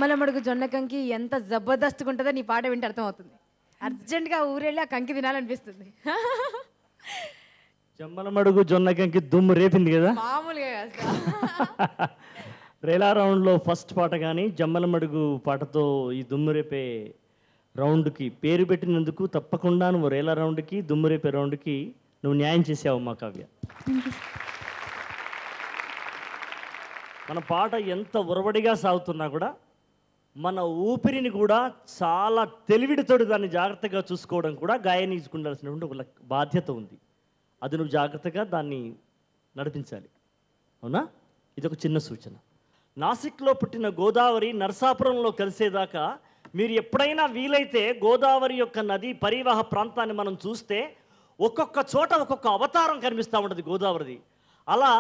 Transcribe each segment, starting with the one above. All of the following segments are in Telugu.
జమ్మలమడుగు జొన్న కంకి ఎంత జబర్దస్త్గా ఉంటుందో నీ పాట వింటే అర్థమవుతుంది. అర్జెంటుగా ఊరెళ్ళి ఆ కంకి తినాలనిపిస్తుంది. జమ్మలమడుగు జొన్న కంకి దుమ్ము రేపింది కదా మామూలుగా కాదు. రేలా రౌండ్లో ఫస్ట్ పాట కానీ జమ్మలమడుగు పాటతో ఈ దుమ్ము రేపే రౌండ్కి పేరు పెట్టినందుకు తప్పకుండా నువ్వు రేలా రౌండ్కి దుమ్ము రేపే రౌండ్కి నువ్వు న్యాయం చేసావు మా కావ్య. మన పాట ఎంత ఉరవడిగా సాగుతున్నా కూడా మన ఊపిరిని కూడా చాలా తెలివిడితోటి దాన్ని జాగ్రత్తగా చూసుకోవడం కూడా గాయనీకి ఉండాల్సినటువంటి ఒక బాధ్యత ఉంది. అది నువ్వు జాగ్రత్తగా దాన్ని నడిపించాలి. అవునా? ఇది ఒక చిన్న సూచన. నాసిక్లో పుట్టిన గోదావరి నరసాపురంలో కలిసేదాకా మీరు ఎప్పుడైనా వీలైతే గోదావరి యొక్క నది పరివాహ ప్రాంతాన్ని మనం చూస్తే ఒక్కొక్క చోట ఒక్కొక్క అవతారం కనిపిస్తూ ఉంటుంది గోదావరిది. అలా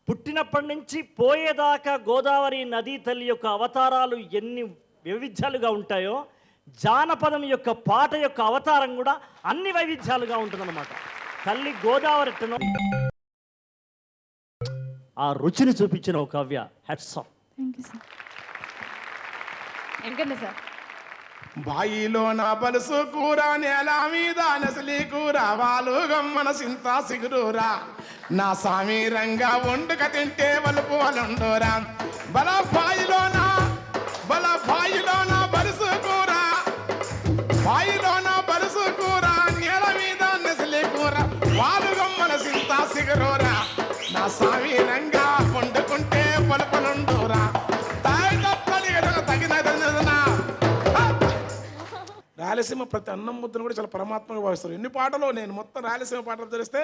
పుట్టినప్పటి నుంచి పోయేదాకా గోదావరి నదీ తల్లి యొక్క అవతారాలు ఎన్ని వైవిధ్యాలుగా ఉంటాయో జానపదం యొక్క పాట యొక్క అవతారం కూడా అన్ని వైవిధ్యాలుగా ఉంటుందన్నమాట. తల్లి గోదావరి ఆ రుచిని చూపించిన ఒక కావ్య. Hats off. సార్ బాయిలో నా పలుసు కూర నేల మీద నసలి కూర వాలు గమ్మన సింత సిగురూరా నా సామి రంగా వండుక తింటే వలుపు వలుండోరా బల బాయిలోన బలుసు కూర బాయిలోన బలుసు కూర నేల మీద నసలి కూర వాలు గమ్మన సింత సిగురూరా నా సామి రంగా వండుకుంటే వలుపులుండోరా రాయలసీమ ప్రతి అన్నం ముద్దను కూడా చాలా పరమాత్మగా భావిస్తారు. ఎన్ని పాటలు నేను మొత్తం రాయలసీమ పాటలు తెలిస్తే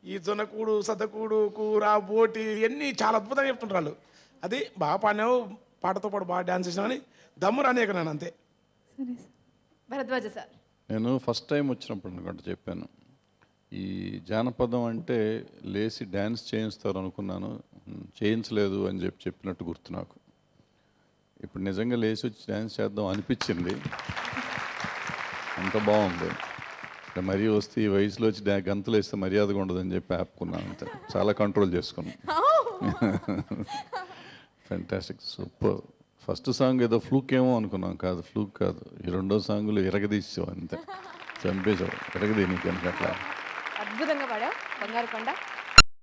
ఈ జొన్నకూడు సద్దకూడు కూర బోటి ఇవన్నీ చాలా అద్భుతంగా చెప్తుంటారు వాళ్ళు. అది బాగా పాడినావు, పాటతో పాటు బాగా డ్యాన్స్ చేసినావు అని దమ్ము రానియక నేను అంతే. భరద్వాజ సార్, నేను ఫస్ట్ టైం వచ్చినప్పుడు అనుకుంటా చెప్పాను, ఈ జానపదం అంటే లేచి డ్యాన్స్ చేయిస్తారు అనుకున్నాను, చేయించలేదు అని చెప్పినట్టు గుర్తు నాకు. ఇప్పుడు నిజంగా లేచి వచ్చి డ్యాన్స్ చేద్దాం అనిపించింది. అంత బాగుంది. మరీ వస్తే ఈ వయసులో వచ్చి గంతులు వేస్తే మర్యాదగా ఉండదని చెప్పి ఆపుకున్నాను అంతే. చాలా కంట్రోల్ చేసుకున్నాను. Fantastic, super. ఫస్ట్ సాంగ్ ఏదో ఫ్లూక్ ఏమో అనుకున్నాం, కాదు ఫ్లూక్ కాదు. ఈ రెండో సాంగ్లు ఇరగదీసావు అంతే, చంపేశావు. ఇరగదీ నీకు అట్లా అద్భుతంగా పాడావు బంగారు కొండ.